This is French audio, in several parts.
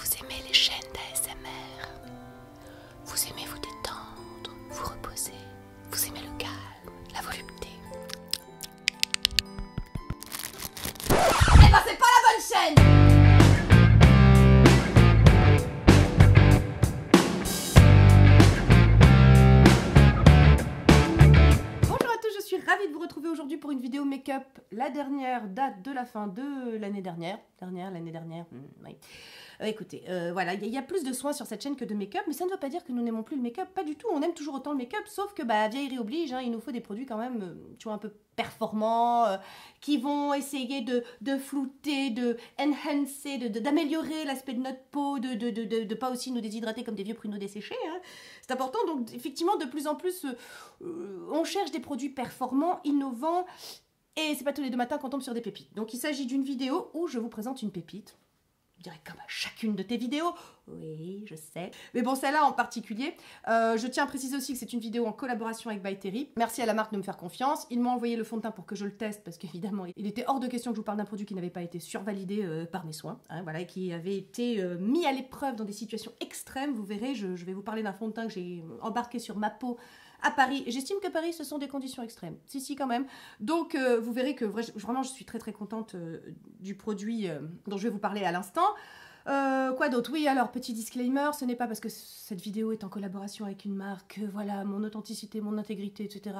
Vous aimez les chaînes d'ASMR, vous aimez vous détendre, vous reposer, vous aimez le calme, la volupté. Eh ben c'est pas la bonne chaîne! Ravie de vous retrouver aujourd'hui pour une vidéo make-up. La dernière date de la fin de l'année dernière. Oui. Écoutez, voilà, il y a plus de soins sur cette chaîne que de make-up, mais ça ne veut pas dire que nous n'aimons plus le make-up. Pas du tout, on aime toujours autant le make-up, sauf que vieillerie oblige, hein, il nous faut des produits quand même, tu vois, un peu performants, qui vont essayer de flouter, de enhancer, d'améliorer l'aspect de notre peau, de pas aussi nous déshydrater comme des vieux pruneaux desséchés. Hein. C'est important, donc effectivement, de plus en plus, on cherche des produits performants, innovants, et c'est pas tous les deux matins qu'on tombe sur des pépites. Donc il s'agit d'une vidéo où je vous présente une pépite. Je dirais comme à chacune de tes vidéos. Oui, je sais. Mais bon, celle-là en particulier. Je tiens à préciser aussi que c'est une vidéo en collaboration avec By Terry. Merci à la marque de me faire confiance. Ils m'ont envoyé le fond de teint pour que je le teste parce qu'évidemment, il était hors de question que je vous parle d'un produit qui n'avait pas été survalidé par mes soins. Hein, voilà, et qui avait été mis à l'épreuve dans des situations extrêmes. Vous verrez, je vais vous parler d'un fond de teint que j'ai embarqué sur ma peau à Paris. J'estime que Paris, ce sont des conditions extrêmes. Si, quand même. Donc, vous verrez que vraiment, je suis très, très contente du produit dont je vais vous parler à l'instant. Quoi d'autre? Oui, alors, petit disclaimer, ce n'est pas parce que cette vidéo est en collaboration avec une marque, voilà, mon authenticité, mon intégrité, etc.,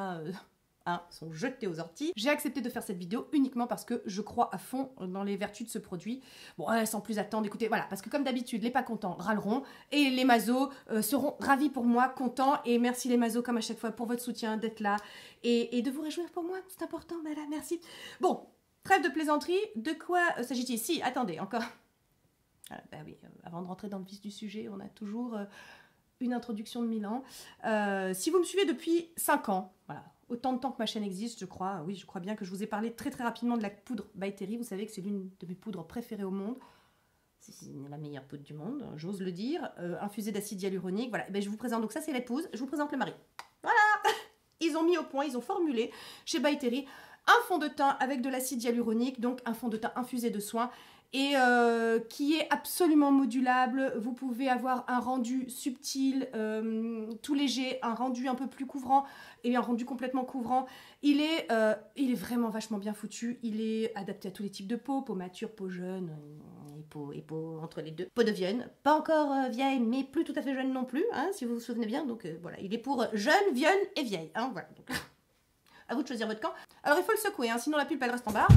sont jetés aux orties. J'ai accepté de faire cette vidéo uniquement parce que je crois à fond dans les vertus de ce produit. Bon, sans plus attendre, écoutez, voilà, parce que comme d'habitude, les pas contents râleront et les mazos seront ravis pour moi, contents, et merci les mazos comme à chaque fois pour votre soutien, d'être là et de vous réjouir pour moi, c'est important, voilà, merci. Bon, trêve de plaisanterie, de quoi s'agit-il? Si, attendez, encore... Ah, bah oui, avant de rentrer dans le vif du sujet, on a toujours une introduction de 1000 ans. Si vous me suivez depuis 5 ans, voilà, autant de temps que ma chaîne existe, je crois, oui, je crois bien que je vous ai parlé très très rapidement de la poudre By Terry. Vous savez que c'est l'une de mes poudres préférées au monde. C'est la meilleure poudre du monde, j'ose le dire, infusée d'acide hyaluronique. Voilà, ben, je vous présente, donc ça c'est l'épouse, je vous présente le mari. Voilà. Ils ont mis au point, ils ont formulé chez By Terry un fond de teint avec de l'acide hyaluronique, donc un fond de teint infusé de soin, et qui est absolument modulable. Vous pouvez avoir un rendu subtil, tout léger, un rendu un peu plus couvrant et un rendu complètement couvrant. Il est vraiment vachement bien foutu. Il est adapté à tous les types de peau, peau mature, peau jeune, et peau entre les deux. Peau de vieune, pas encore vieille, mais plus tout à fait jeune non plus, hein, si vous vous souvenez bien. Donc voilà, il est pour jeune, vieille et vieille. Hein, voilà. Donc, à vous de choisir votre camp. Alors il faut le secouer, hein, sinon la pulpe elle reste en barre.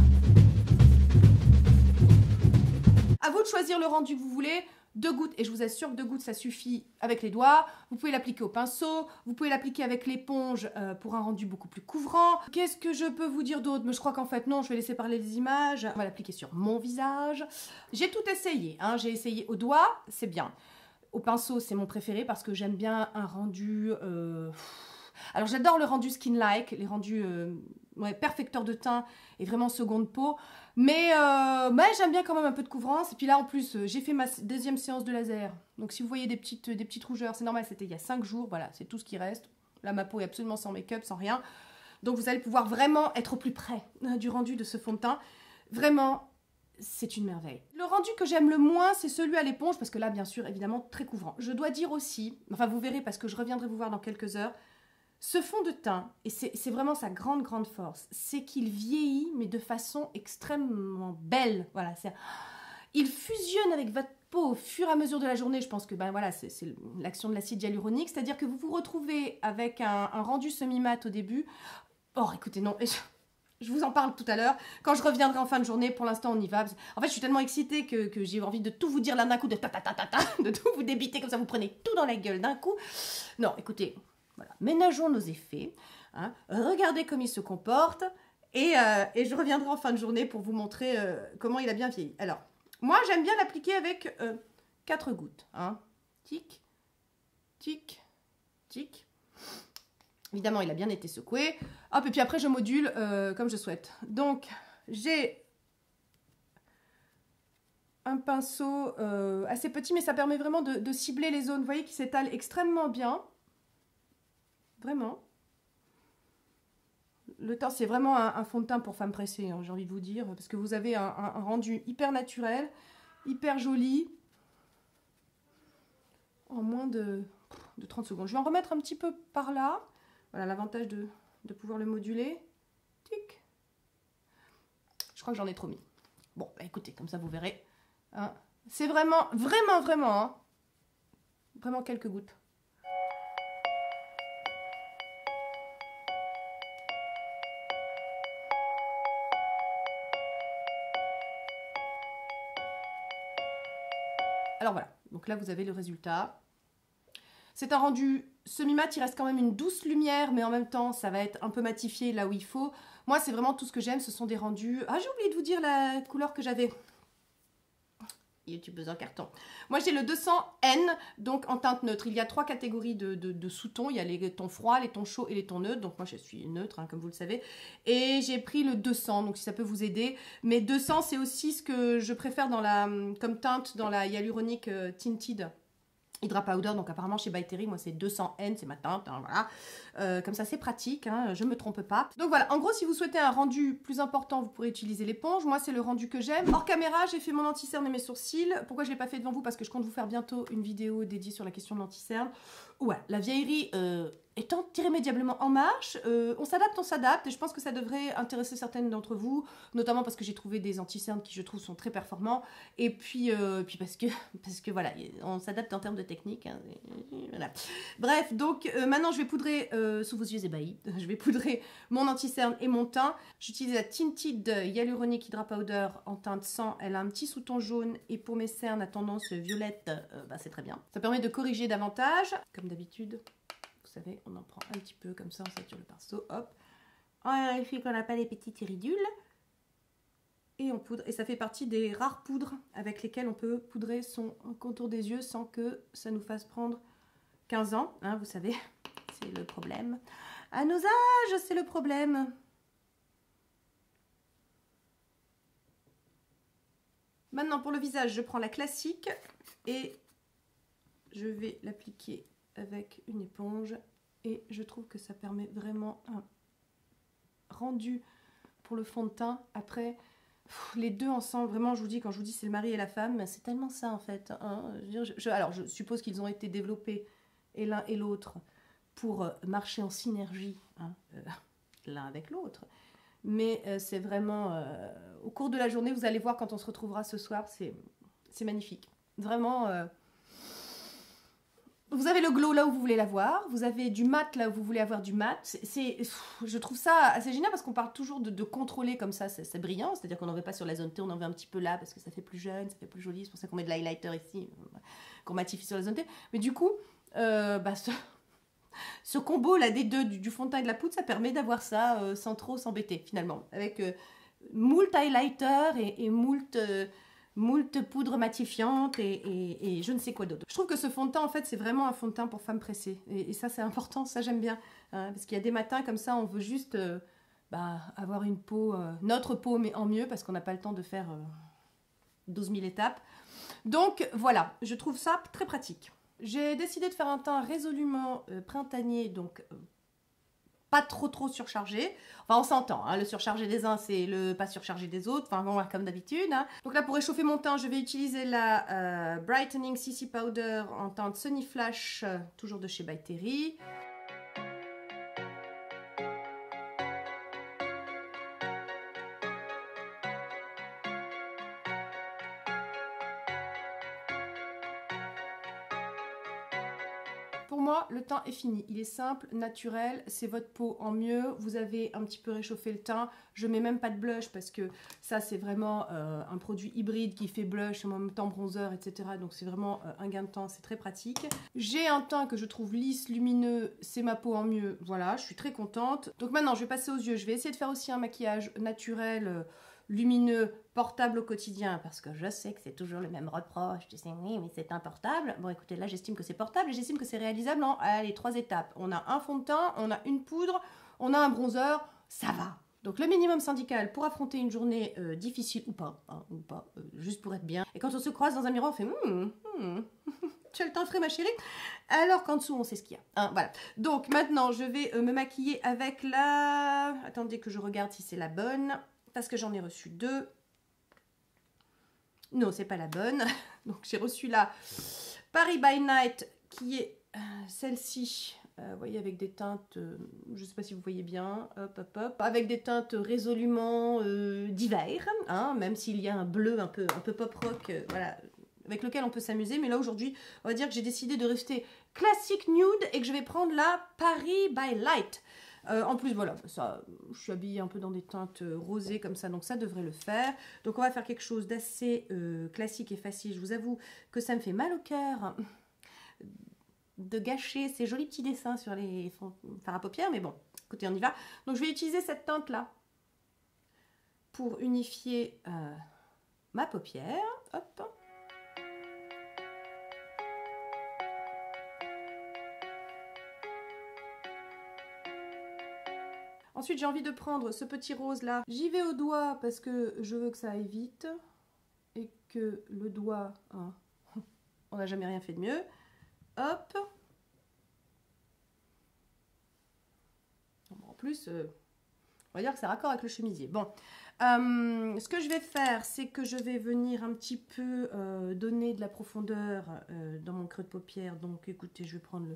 À vous de choisir le rendu que vous voulez. 2 gouttes, et je vous assure que 2 gouttes ça suffit avec les doigts. Vous pouvez l'appliquer au pinceau, vous pouvez l'appliquer avec l'éponge pour un rendu beaucoup plus couvrant. Qu'est-ce que je peux vous dire d'autre? Mais je crois qu'en fait non, je vais laisser parler les images. On va l'appliquer sur mon visage. J'ai tout essayé, hein. J'ai essayé au doigt, c'est bien. Au pinceau, c'est mon préféré parce que j'aime bien un rendu... Alors j'adore le rendu skin-like, les rendus perfecteurs de teint et vraiment seconde peau. Mais j'aime bien quand même un peu de couvrance. Et puis là en plus, j'ai fait ma deuxième séance de laser. Donc si vous voyez des petites rougeurs, c'est normal, c'était il y a 5 jours. Voilà, c'est tout ce qui reste. Là ma peau est absolument sans make-up, sans rien. Donc vous allez pouvoir vraiment être au plus près du rendu de ce fond de teint. Vraiment... c'est une merveille. Le rendu que j'aime le moins, c'est celui à l'éponge, parce que là, bien sûr, évidemment, très couvrant. Je dois dire aussi, enfin vous verrez parce que je reviendrai vous voir dans quelques heures, ce fond de teint, et c'est vraiment sa grande force, c'est qu'il vieillit, mais de façon extrêmement belle. Voilà, il fusionne avec votre peau au fur et à mesure de la journée. Je pense que voilà, c'est l'action de l'acide hyaluronique, c'est-à-dire que vous vous retrouvez avec un rendu semi-mat au début. Oh, écoutez, non... je vous en parle tout à l'heure, quand je reviendrai en fin de journée. Pour l'instant, on y va. En fait, je suis tellement excitée que j'ai envie de tout vous dire là d'un coup, de de tout vous débiter, comme ça vous prenez tout dans la gueule d'un coup. Non, écoutez, voilà, ménageons nos effets, hein, regardez comme il se comporte, et je reviendrai en fin de journée pour vous montrer comment il a bien vieilli. Alors, moi, j'aime bien l'appliquer avec 4 gouttes. Hein. Tic, tic, tic. Évidemment, il a bien été secoué. Hop, et puis après, je module comme je souhaite. Donc, j'ai un pinceau assez petit, mais ça permet vraiment de cibler les zones, vous voyez, qui s'étalent extrêmement bien. Vraiment. Le teint, c'est vraiment un fond de teint pour femme pressée, hein, j'ai envie de vous dire, parce que vous avez un rendu hyper naturel, hyper joli. en moins de 30 secondes. Je vais en remettre un petit peu par là. Voilà l'avantage de pouvoir le moduler. Tic. Je crois que j'en ai trop mis. Bon, bah écoutez, comme ça vous verrez. Hein. C'est vraiment, hein, vraiment quelques gouttes. Alors voilà, donc là vous avez le résultat. C'est un rendu semi-mat, il reste quand même une douce lumière, mais en même temps ça va être un peu matifié là où il faut. Moi c'est vraiment tout ce que j'aime, ce sont des rendus... Ah j'ai oublié de vous dire la couleur que j'avais. YouTubeuse en carton. Moi j'ai le 200N, donc en teinte neutre. Il y a 3 catégories de sous-tons. Il y a les tons froids, les tons chauds et les tons neutres. Donc moi je suis neutre, hein, comme vous le savez. Et j'ai pris le 200, donc si ça peut vous aider. Mais 200 c'est aussi ce que je préfère comme teinte dans la Hyaluronic Tinted Hydra Powder, donc apparemment chez By Terry, moi c'est 200N, c'est ma teinte, hein, voilà. Comme ça c'est pratique, hein, je me trompe pas. Donc voilà, en gros si vous souhaitez un rendu plus important, vous pourrez utiliser l'éponge. Moi c'est le rendu que j'aime. Hors caméra, j'ai fait mon anti-cerne et mes sourcils. Pourquoi je l'ai pas fait devant vous? Parce que je compte vous faire bientôt une vidéo dédiée sur la question de l'anti-cerne. Ouais, la vieillerie étant irrémédiablement en marche, on s'adapte, et je pense que ça devrait intéresser certaines d'entre vous, notamment parce que j'ai trouvé des anti-cernes qui je trouve sont très performants, et puis parce que voilà, on s'adapte en termes de technique, hein, voilà. Bref, donc maintenant je vais poudrer, sous vos yeux ébahis, je vais poudrer mon anti-cerne et mon teint. J'utilise la Tinted Hyaluronic Hydra Powder en teinte 100, elle a un petit sous-ton jaune, et pour mes cernes à tendance violette, bah, c'est très bien. Ça permet de corriger davantage, comme d'habitude. Vous savez, on en prend un petit peu comme ça, on sature le pinceau, hop. On vérifie qu'on n'a pas les petites iridules. Et on poudre. Et ça fait partie des rares poudres avec lesquelles on peut poudrer son contour des yeux sans que ça nous fasse prendre 15 ans. Hein, vous savez, c'est le problème. À nos âges, c'est le problème. Maintenant, pour le visage, je prends la classique et je vais l'appliquer avec une éponge, et je trouve que ça permet vraiment un rendu pour le fond de teint. Après, les deux ensemble, vraiment, je vous dis, quand je vous dis c'est le mari et la femme, c'est tellement ça en fait, hein. Alors je suppose qu'ils ont été développés, et l'un et l'autre, pour marcher en synergie, hein, l'un avec l'autre. Mais c'est vraiment, au cours de la journée, vous allez voir quand on se retrouvera ce soir, c'est magnifique. Vraiment... Vous avez le glow là où vous voulez l'avoir, vous avez du mat là où vous voulez avoir du mat. Je trouve ça assez génial parce qu'on parle toujours de contrôler comme ça, c'est brillant. C'est-à-dire qu'on n'en veut pas sur la zone T, on en veut un petit peu là parce que ça fait plus jeune, ça fait plus joli. C'est pour ça qu'on met de l'highlighter ici, qu'on matifie sur la zone T. Mais du coup, bah, ce combo là des deux, du fond de teint et de la poudre, ça permet d'avoir ça sans trop s'embêter finalement. Avec moult highlighter et moult poudre matifiante et je ne sais quoi d'autre. Je trouve que ce fond de teint, en fait, c'est vraiment un fond de teint pour femmes pressées. Et ça, c'est important, ça, j'aime bien. Hein, parce qu'il y a des matins comme ça, on veut juste avoir une peau, notre peau, mais en mieux, parce qu'on n'a pas le temps de faire 12 000 étapes. Donc, voilà, je trouve ça très pratique. J'ai décidé de faire un teint résolument printanier, donc... pas trop surchargé. Enfin, on s'entend, hein, le surchargé des uns, c'est le pas surchargé des autres. Enfin, bon, comme d'habitude. Hein. Donc là, pour réchauffer mon teint, je vais utiliser la Brightening CC Powder en teinte Sunny Flash, toujours de chez By Terry. Pour moi, le teint est fini. Il est simple, naturel, c'est votre peau en mieux. Vous avez un petit peu réchauffé le teint. Je mets même pas de blush parce que ça, c'est vraiment un produit hybride qui fait blush, en même temps bronzer, etc. Donc c'est vraiment un gain de temps, c'est très pratique. J'ai un teint que je trouve lisse, lumineux, c'est ma peau en mieux. Voilà, je suis très contente. Donc maintenant, je vais passer aux yeux. Je vais essayer de faire aussi un maquillage naturel, lumineux, portable au quotidien, parce que je sais que c'est toujours le même reproche, tu sais, oui, mais c'est un portable. Bon, écoutez, là, j'estime que c'est portable et j'estime que c'est réalisable en, allez, 3 étapes. On a un fond de teint, on a une poudre, on a un bronzer, ça va. Donc, le minimum syndical pour affronter une journée difficile, ou pas, juste pour être bien. Et quand on se croise dans un miroir, on fait tu as le teint frais, ma chérie. Alors qu'en dessous, on sait ce qu'il y a. Hein, voilà. Donc, maintenant, je vais me maquiller avec la... Attendez que je regarde si c'est la bonne. Parce que j'en ai reçu 2. Non, c'est pas la bonne. Donc j'ai reçu la Paris by Night qui est celle-ci. Vous voyez, avec des teintes, je ne sais pas si vous voyez bien, hop, hop, hop, avec des teintes résolument d'hiver, hein, même s'il y a un bleu un peu pop rock, voilà, avec lequel on peut s'amuser. Mais là, aujourd'hui, on va dire que j'ai décidé de rester classique nude et que je vais prendre la Paris by Light. En plus, voilà, ça, je suis habillée un peu dans des teintes rosées comme ça, donc ça devrait le faire. Donc on va faire quelque chose d'assez classique et facile. Je vous avoue que ça me fait mal au cœur de gâcher ces jolis petits dessins sur les fonds fards à paupières, mais bon, écoutez, on y va. Donc je vais utiliser cette teinte-là pour unifier ma paupière. Hop. Ensuite, j'ai envie de prendre ce petit rose-là. J'y vais au doigt parce que je veux que ça aille vite et que le doigt, hein, on n'a jamais rien fait de mieux. Hop. En plus, on va dire que c'est raccord avec le chemisier. Bon, ce que je vais faire, c'est que je vais venir un petit peu donner de la profondeur dans mon creux de paupière. Donc, écoutez, je vais prendre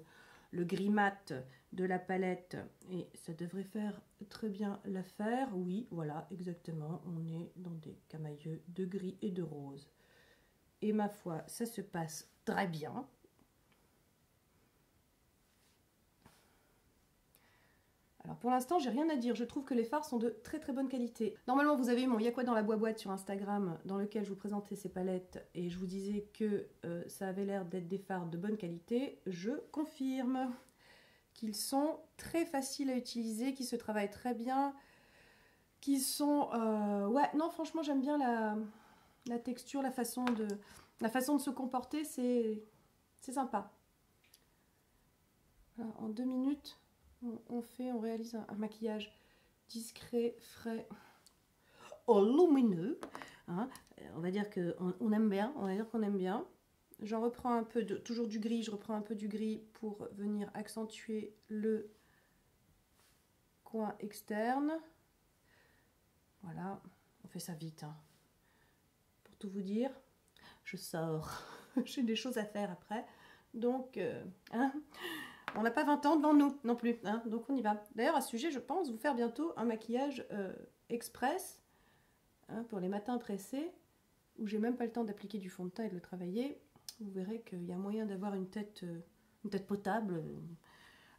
le gris mat de la palette et ça devrait faire très bien l'affaire. Oui, voilà, exactement. On est dans des camailleux de gris et de rose. Et ma foi, ça se passe très bien. Alors pour l'instant, j'ai rien à dire. Je trouve que les fards sont de très très bonne qualité. Normalement, vous avez eu mon Y'a quoi dans la boîte sur Instagram, dans lequel je vous présentais ces palettes et je vous disais que ça avait l'air d'être des fards de bonne qualité. Je confirme qu'ils sont très faciles à utiliser, qu'ils se travaillent très bien, qu'ils sont... Ouais, non, franchement, j'aime bien la texture, la façon de se comporter, c'est sympa. Alors, en 2 minutes... on réalise un maquillage discret, frais, lumineux. Hein. On va dire qu'on aime bien, on va dire qu'on aime bien. J'en reprends un peu, toujours du gris, je reprends un peu du gris pour venir accentuer le coin externe. Voilà, on fait ça vite. Hein. Pour tout vous dire, je sors. J'ai des choses à faire après. Donc, hein. On n'a pas 20 ans devant nous non plus, hein, donc on y va. D'ailleurs, à ce sujet, je pense vous faire bientôt un maquillage express hein, pour les matins pressés, où j'ai même pas le temps d'appliquer du fond de teint et de le travailler. Vous verrez qu'il y a moyen d'avoir une tête potable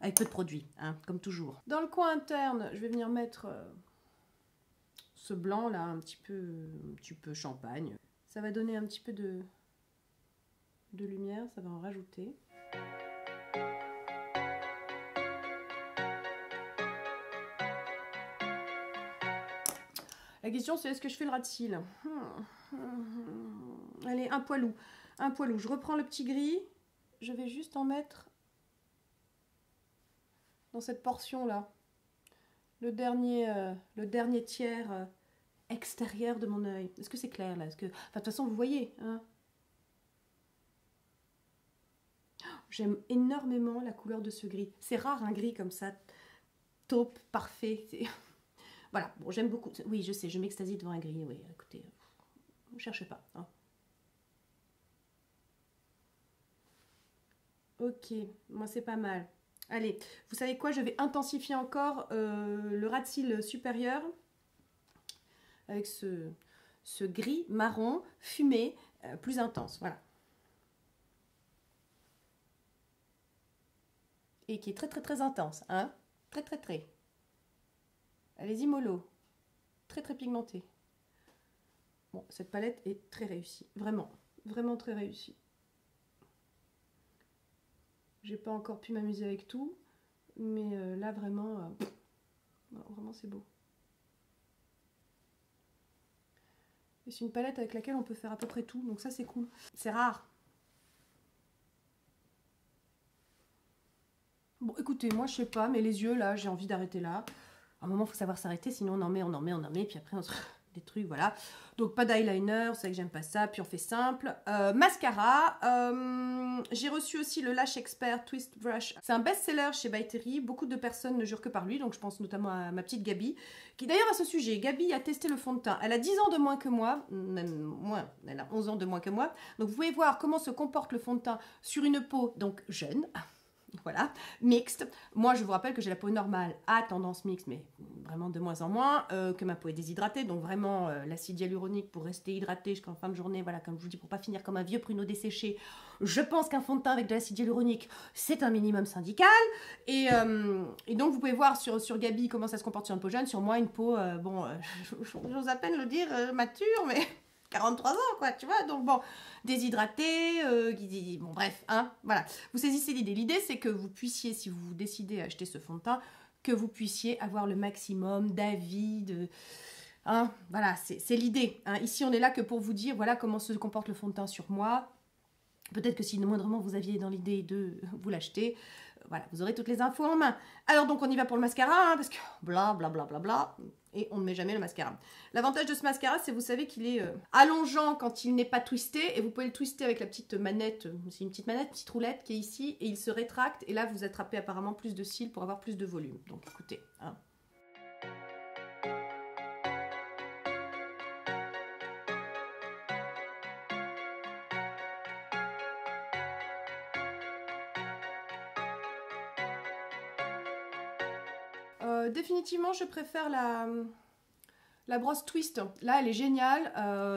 avec peu de produits, hein, comme toujours. Dans le coin interne, je vais venir mettre ce blanc là, un petit peu champagne. Ça va donner un petit peu de lumière, ça va en rajouter. La question c'est est-ce que je fais le ras de cils? Allez, un poilou. Un poilou. Je reprends le petit gris. Je vais juste en mettre dans cette portion-là. Le dernier tiers extérieur de mon œil. Est-ce que c'est clair là? Enfin, de toute façon, vous voyez. Hein, j'aime énormément la couleur de ce gris. C'est rare un gris comme ça. Taupe, parfait. Voilà, bon, j'aime beaucoup. Oui, je sais, je m'extasie devant un gris. Oui, écoutez, ne cherchez pas. Hein. Ok, moi c'est pas mal. Allez, vous savez quoi? Je vais intensifier encore le ras de cils supérieur avec ce gris marron fumé plus intense. Voilà. Et qui est très très très intense. Hein? Très très très. Allez-y mollo, très très pigmenté. Bon, cette palette est très réussie, vraiment, vraiment très réussie. J'ai pas encore pu m'amuser avec tout, mais là vraiment, vraiment c'est beau. Et c'est une palette avec laquelle on peut faire à peu près tout, donc ça c'est cool. C'est rare. Bon, écoutez, moi je sais pas, mais les yeux là, j'ai envie d'arrêter là. À un moment, il faut savoir s'arrêter, sinon on en met, puis après, des trucs, voilà. Donc pas d'eyeliner, c'est vrai que j'aime pas ça, puis on fait simple. Mascara, j'ai reçu aussi le Lash Expert Twist Brush. C'est un best-seller chez By Terry, beaucoup de personnes ne jurent que par lui, donc je pense notamment à ma petite Gabi, qui d'ailleurs à ce sujet, Gabi a testé le fond de teint. Elle a 10 ans de moins que moi, même moins, elle a 11 ans de moins que moi, donc vous pouvez voir comment se comporte le fond de teint sur une peau donc jeune. Voilà, mixte. Moi, je vous rappelle que j'ai la peau normale à tendance mixte, mais vraiment de moins en moins, que ma peau est déshydratée, donc vraiment l'acide hyaluronique pour rester hydratée jusqu'en fin de journée, voilà, comme je vous dis, pour pas finir comme un vieux pruneau desséché. Je pense qu'un fond de teint avec de l'acide hyaluronique, c'est un minimum syndical. Et donc, vous pouvez voir sur Gabi comment ça se comporte sur une peau jeune. Sur moi, une peau, j'ose à peine le dire, mature, mais 43 ans, quoi, tu vois. Donc, bon, déshydraté, bon, bref, hein, voilà. Vous saisissez l'idée. L'idée, c'est que vous puissiez, si vous décidez à acheter ce fond de teint, que vous puissiez avoir le maximum d'avis, hein, voilà, c'est l'idée. Hein. Ici, on est là que pour vous dire, voilà comment se comporte le fond de teint sur moi. Peut-être que si moindrement vous aviez dans l'idée de vous l'acheter, voilà, vous aurez toutes les infos en main. Alors donc on y va pour le mascara, hein, parce que bla bla bla bla bla, et on ne met jamais le mascara. L'avantage de ce mascara, c'est vous savez qu'il est allongeant quand il n'est pas twisté, et vous pouvez le twister avec la petite manette, c'est une petite manette, petite roulette qui est ici, et il se rétracte, et là vous attrapez apparemment plus de cils pour avoir plus de volume. Donc écoutez, hein. Définitivement, je préfère la brosse Twist. Là, elle est géniale.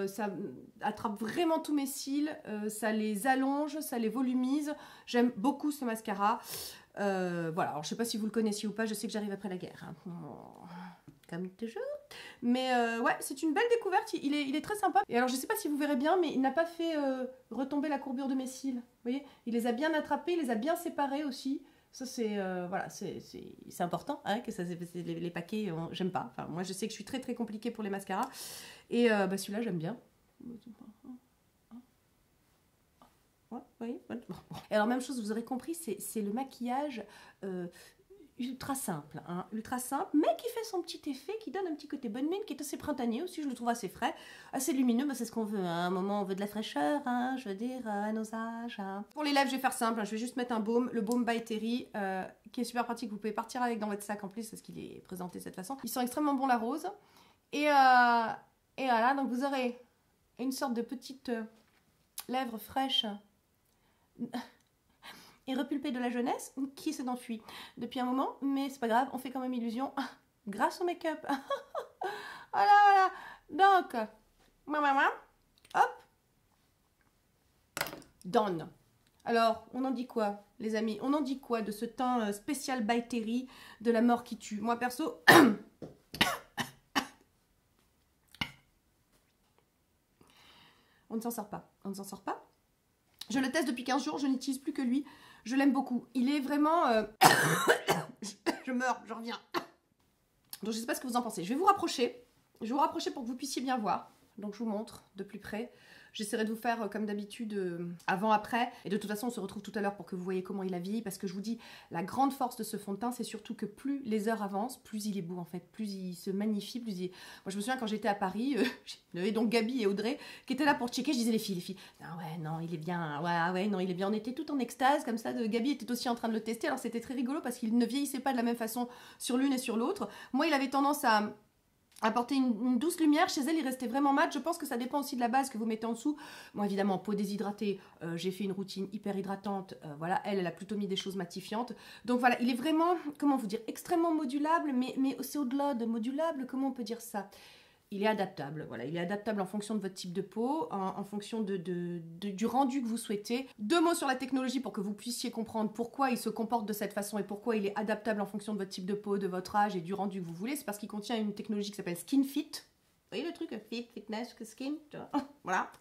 Ça attrape vraiment tous mes cils. Ça les allonge, ça les volumise. J'aime beaucoup ce mascara. Voilà, alors je sais pas si vous le connaissiez ou pas. Je sais que j'arrive après la guerre. Hein. Comme toujours. Mais ouais, c'est une belle découverte. Il est très sympa. Et alors, je sais pas si vous verrez bien, mais il n'a pas fait retomber la courbure de mes cils. Vous voyez, il les a bien attrapés, il les a bien séparés aussi. Ça, c'est voilà, c'est important hein, que ça, les paquets, j'aime pas. Enfin, moi, je sais que je suis très très compliquée pour les mascaras. Et bah, celui-là, j'aime bien. Ouais, oui, ouais. Et alors, même chose, vous aurez compris, c'est le maquillage ultra simple, hein, ultra simple, mais qui fait son petit effet, qui donne un petit côté bonne mine, qui est assez printanier aussi, je le trouve assez frais, assez lumineux, bah, c'est ce qu'on veut, hein. À un moment on veut de la fraîcheur, hein, je veux dire, à nos âges. Hein. Pour les lèvres, je vais faire simple, hein, je vais juste mettre un baume, le baume By Terry, qui est super pratique, vous pouvez partir avec dans votre sac en plus, parce qu'il est présenté de cette façon. Ils sont extrêmement bons la rose, et voilà, donc vous aurez une sorte de petite lèvre fraîche, et repulpé de la jeunesse qui s'est enfui depuis un moment, mais c'est pas grave, on fait quand même illusion grâce au make-up. Voilà, voilà. Donc, hop, done. Alors, on en dit quoi, les amis? On en dit quoi de ce teint spécial By Terry de la mort qui tue? Moi, perso, on ne s'en sort pas. On ne s'en sort pas. Je le teste depuis 15 jours, je n'utilise plus que lui. Je l'aime beaucoup. Il est vraiment... je meurs, je reviens. Donc je ne sais pas ce que vous en pensez. Je vais vous rapprocher. Je vais vous rapprocher pour que vous puissiez bien voir. Donc je vous montre de plus près. J'essaierai de vous faire comme d'habitude avant-après. Et de toute façon, on se retrouve tout à l'heure pour que vous voyez comment il a vieilli. Parce que je vous dis, la grande force de ce fond de teint, c'est surtout que plus les heures avancent, plus il est beau en fait. Plus il se magnifie, plus il... Moi je me souviens quand j'étais à Paris, j'avais donc Gabi et Audrey qui étaient là pour checker. Je disais les filles, ah ouais, non, il est bien. Ouais, non, il est bien. On était tout en extase comme ça. Gabi était aussi en train de le tester. Alors c'était très rigolo parce qu'il ne vieillissait pas de la même façon sur l'une et sur l'autre. Moi, il avait tendance à apporter une douce lumière. Chez elle, il restait vraiment mat. Je pense que ça dépend aussi de la base que vous mettez en dessous. Moi, évidemment, peau déshydratée, j'ai fait une routine hyper hydratante. Voilà, elle a plutôt mis des choses matifiantes. Donc voilà, il est vraiment, comment vous dire, extrêmement modulable, mais c'est au-delà de modulable, comment on peut dire ça? Il est adaptable, voilà, il est adaptable en fonction de votre type de peau, en fonction du rendu que vous souhaitez. 2 mots sur la technologie pour que vous puissiez comprendre pourquoi il se comporte de cette façon et pourquoi il est adaptable en fonction de votre type de peau, de votre âge et du rendu que vous voulez. C'est parce qu'il contient une technologie qui s'appelle Skin Fit. Vous voyez le truc, fitness, skin, voilà.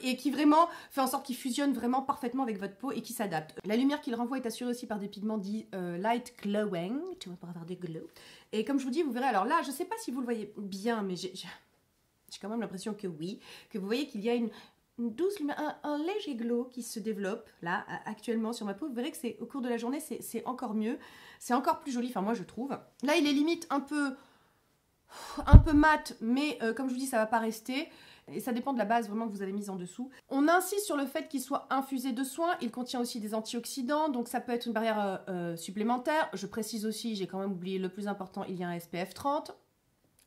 Et qui vraiment fait en sorte qu'il fusionne vraiment parfaitement avec votre peau et qui s'adapte. La lumière qu'il renvoie est assurée aussi par des pigments dits light glowing, tu vois, pour avoir des glows. Et comme je vous dis, vous verrez, alors là, je ne sais pas si vous le voyez bien, mais j'ai quand même l'impression que oui, que vous voyez qu'il y a une douce lumière, un léger glow qui se développe là, actuellement sur ma peau. Vous verrez que c'est au cours de la journée, c'est encore mieux, c'est encore plus joli, enfin moi je trouve. Là, il est limite un peu... un peu mat, mais comme je vous dis, ça va pas rester. Et ça dépend de la base vraiment que vous avez mise en dessous. On insiste sur le fait qu'il soit infusé de soins. Il contient aussi des antioxydants, donc ça peut être une barrière supplémentaire. Je précise aussi, j'ai quand même oublié le plus important, il y a un SPF 30.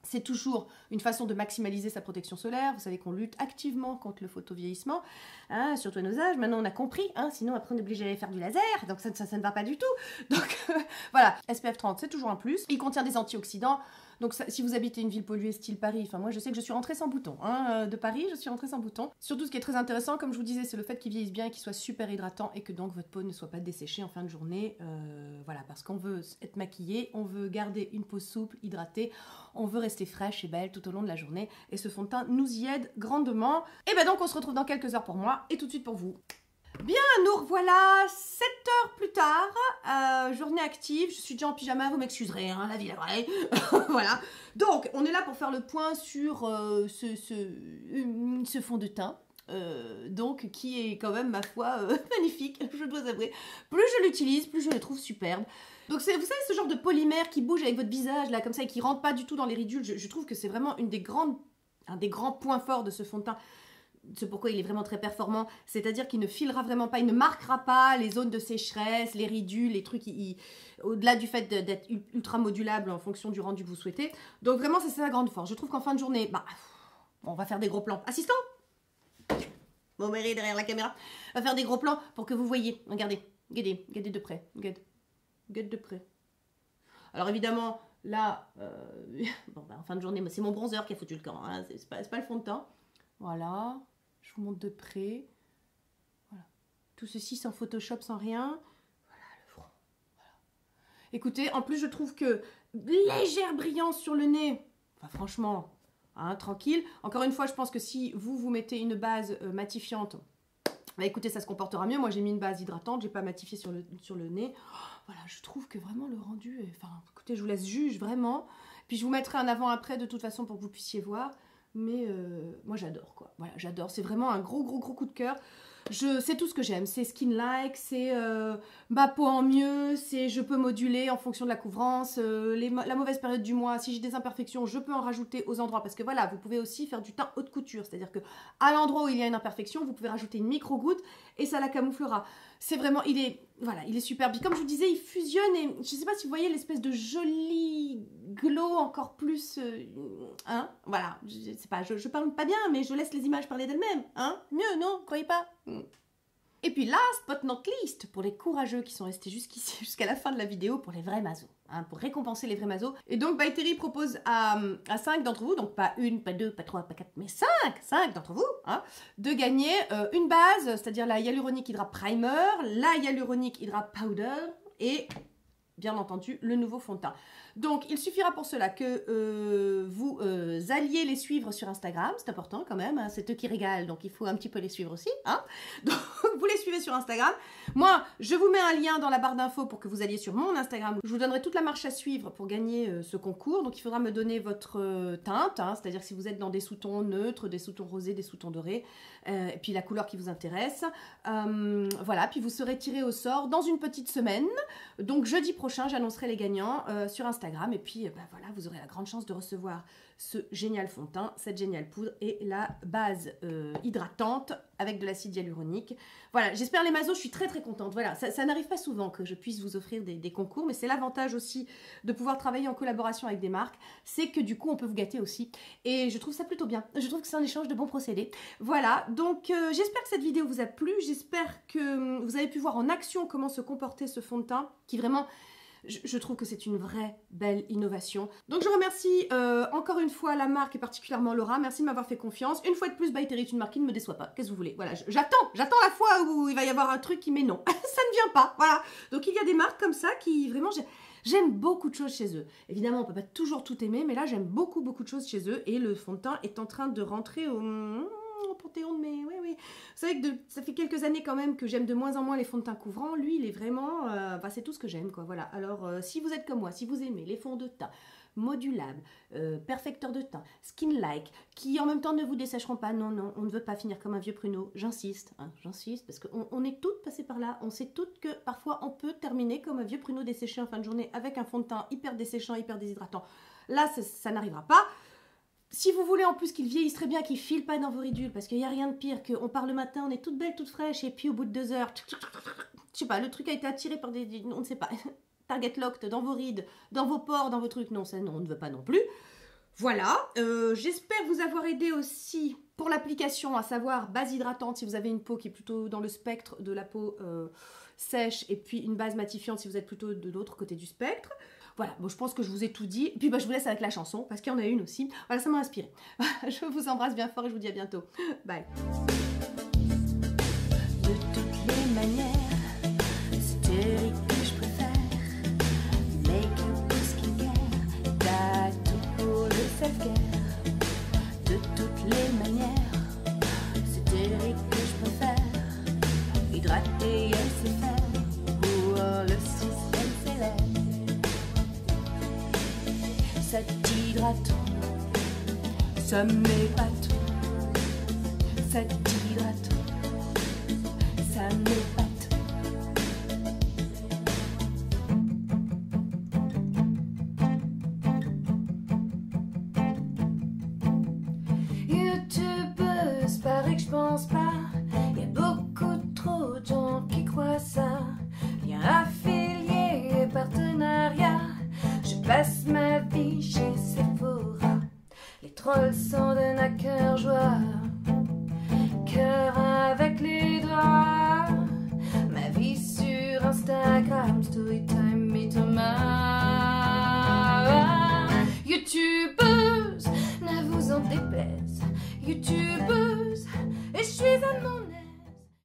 C'est toujours une façon de maximaliser sa protection solaire. Vous savez qu'on lutte activement contre le photovieillissement, hein, surtout à nos âges. Maintenant, on a compris, hein, sinon après on est obligé d'aller faire du laser, donc ça ne va pas du tout. Donc voilà, SPF 30, c'est toujours un plus. Il contient des antioxydants. Donc ça, si vous habitez une ville polluée style Paris, enfin moi je sais que je suis rentrée sans bouton, hein, de Paris je suis rentrée sans bouton. Surtout ce qui est très intéressant, comme je vous disais, c'est le fait qu'il vieillisse bien et qu'il soit super hydratant et que donc votre peau ne soit pas desséchée en fin de journée. Voilà, parce qu'on veut être maquillé, on veut garder une peau souple, hydratée, on veut rester fraîche et belle tout au long de la journée et ce fond de teint nous y aide grandement. Et ben donc on se retrouve dans quelques heures pour moi et tout de suite pour vous. Bien, nous revoilà 7 heures plus tard, journée active, je suis déjà en pyjama, vous m'excuserez, hein, la vie est vraie, voilà. Donc, on est là pour faire le point sur ce fond de teint, donc qui est quand même, ma foi, magnifique, je dois avouer. Plus je l'utilise, plus je le trouve superbe. Donc, vous savez, ce genre de polymère qui bouge avec votre visage, là, comme ça, et qui rentre pas du tout dans les ridules, je trouve que c'est vraiment un des grands points forts de ce fond de teint. C'est pourquoi il est vraiment très performant, c'est-à-dire qu'il ne filera vraiment pas, il ne marquera pas les zones de sécheresse, les ridules, les trucs, au-delà du fait d'être ultra modulable en fonction du rendu que vous souhaitez. Donc vraiment, c'est sa grande force. Je trouve qu'en fin de journée, on va faire des gros plans. Assistant, mon mari derrière la caméra, va faire des gros plans pour que vous voyez. Regardez, regardez de près, regardez de près. Alors évidemment, là, en fin de journée, c'est mon bronzer qui a foutu le camp, hein, c'est pas le fond de teint. Voilà, je vous montre de près. Voilà. Tout ceci sans Photoshop, sans rien. Voilà le front. Voilà. Écoutez, en plus je trouve que légère brillance sur le nez. Enfin franchement, hein, tranquille. Encore une fois, je pense que si vous mettez une base matifiante, bah écoutez, ça se comportera mieux. Moi j'ai mis une base hydratante, j'ai pas matifié sur le nez. Oh, voilà, je trouve que vraiment le rendu est... Enfin, écoutez, je vous laisse juge vraiment. Puis je vous mettrai un avant-après de toute façon pour que vous puissiez voir. Mais moi j'adore quoi, voilà j'adore, c'est vraiment un gros coup de cœur. C'est tout ce que j'aime, c'est skin-like, c'est ma peau en mieux, c'est je peux moduler en fonction de la couvrance, la mauvaise période du mois, si j'ai des imperfections, je peux en rajouter aux endroits, parce que voilà, vous pouvez aussi faire du teint haute couture, c'est-à-dire que à l'endroit où il y a une imperfection, vous pouvez rajouter une micro-goutte et ça la camouflera. C'est vraiment, il est superbe. Puis comme je vous disais, il fusionne et je ne sais pas si vous voyez l'espèce de joli glow encore plus, hein, voilà, je parle pas bien, mais je laisse les images parler d'elles-mêmes, hein, mieux, non, croyez pas. Et puis last but not least, pour les courageux qui sont restés jusqu'ici, jusqu'à la fin de la vidéo, pour les vrais mazos, hein, pour récompenser les vrais mazos. Et donc By Terry propose à 5 d'entre vous, donc pas une, pas deux, pas trois, pas quatre, mais 5 d'entre vous, hein, de gagner une base, c'est-à-dire la Hyaluronic Hydra Primer, la Hyaluronic Hydra Powder et bien entendu le nouveau fond de teint. Donc il suffira pour cela que vous alliez les suivre sur Instagram, c'est important quand même, hein, c'est eux qui régalent, donc il faut un petit peu les suivre aussi, hein. Donc vous les suivez sur Instagram. Moi je vous mets un lien dans la barre d'infos pour que vous alliez sur mon Instagram. Je vous donnerai toute la marche à suivre pour gagner ce concours. Donc il faudra me donner votre teinte, hein, c'est-à-dire si vous êtes dans des sous-tons neutres, des sous-tons rosés, des sous-tons dorés, et puis la couleur qui vous intéresse. Voilà, puis vous serez tiré au sort dans une petite semaine. Donc jeudi prochain j'annoncerai les gagnants sur Instagram. Et puis voilà, vous aurez la grande chance de recevoir ce génial fond de teint, cette géniale poudre et la base hydratante avec de l'acide hyaluronique. Voilà, j'espère les mazos, je suis très contente. Voilà, ça n'arrive pas souvent que je puisse vous offrir des concours, mais c'est l'avantage aussi de pouvoir travailler en collaboration avec des marques, c'est que du coup on peut vous gâter aussi. Et je trouve ça plutôt bien, je trouve que c'est un échange de bons procédés. Voilà, donc j'espère que cette vidéo vous a plu, j'espère que vous avez pu voir en action comment se comportait ce fond de teint qui vraiment... Je trouve que c'est une vraie belle innovation. Donc je remercie encore une fois la marque et particulièrement Laura. Merci de m'avoir fait confiance. Une fois de plus, By Terry est une marque qui ne me déçoit pas. Qu'est-ce que vous voulez? Voilà, j'attends la fois où il va y avoir un truc qui met non. Ça ne vient pas, voilà. Donc il y a des marques comme ça qui vraiment... J'aime beaucoup de choses chez eux. Évidemment, on ne peut pas toujours tout aimer, mais là j'aime beaucoup de choses chez eux. Et le fond de teint est en train de rentrer au panthéon de mes... Oui. Vous savez que ça fait quelques années quand même que j'aime de moins en moins les fonds de teint couvrants. Lui, il est vraiment... c'est tout ce que j'aime, quoi. Voilà. Alors, si vous êtes comme moi, si vous aimez les fonds de teint modulables, perfecteurs de teint, skin-like, qui en même temps ne vous dessécheront pas. Non, on ne veut pas finir comme un vieux pruneau. J'insiste, hein, j'insiste, parce qu'on est toutes passées par là. On sait toutes que parfois on peut terminer comme un vieux pruneau desséché en fin de journée avec un fond de teint hyper desséchant, hyper déshydratant. Là, ça n'arrivera pas. Si vous voulez en plus qu'ils vieillissent très bien, qu'ils ne filent pas dans vos ridules, parce qu'il n'y a rien de pire qu'on part le matin, on est toute belle, toute fraîche, et puis au bout de 2 heures, je sais pas, le truc a été attiré par on ne sait pas, target locked dans vos rides, dans vos pores, dans vos trucs. Non, ça, non, on ne veut pas non plus. Voilà, j'espère vous avoir aidé aussi pour l'application, à savoir base hydratante si vous avez une peau qui est plutôt dans le spectre de la peau sèche, et puis une base matifiante si vous êtes plutôt de l'autre côté du spectre. Voilà, bon, je pense que je vous ai tout dit. Et puis je vous laisse avec la chanson, parce qu'il y en a une aussi. Voilà, ça m'a inspiré. Je vous embrasse bien fort et je vous dis à bientôt. Bye. De toutes les manières, c'est Eric que je préfère. Make-up ou skincare, t'as tout pour le self-care. De toutes les manières, c'est Eric que je préfère. Hydrater, elle sait faire pour le système solaire. Ça t'hydrate, ça m'épate, ça t'hydrate, ça m'épate. YouTubeuse, paraît que je pense pas, y a beaucoup trop de gens qui croient ça. Lien affilié, partenariat. Je passe ma vie chez Sephora. Les trolls s'en donnent à cœur joie, cœur avec les doigts. Ma vie sur Instagram, Storytime et Thomas. YouTubeuse, ne vous en déplaise. YouTube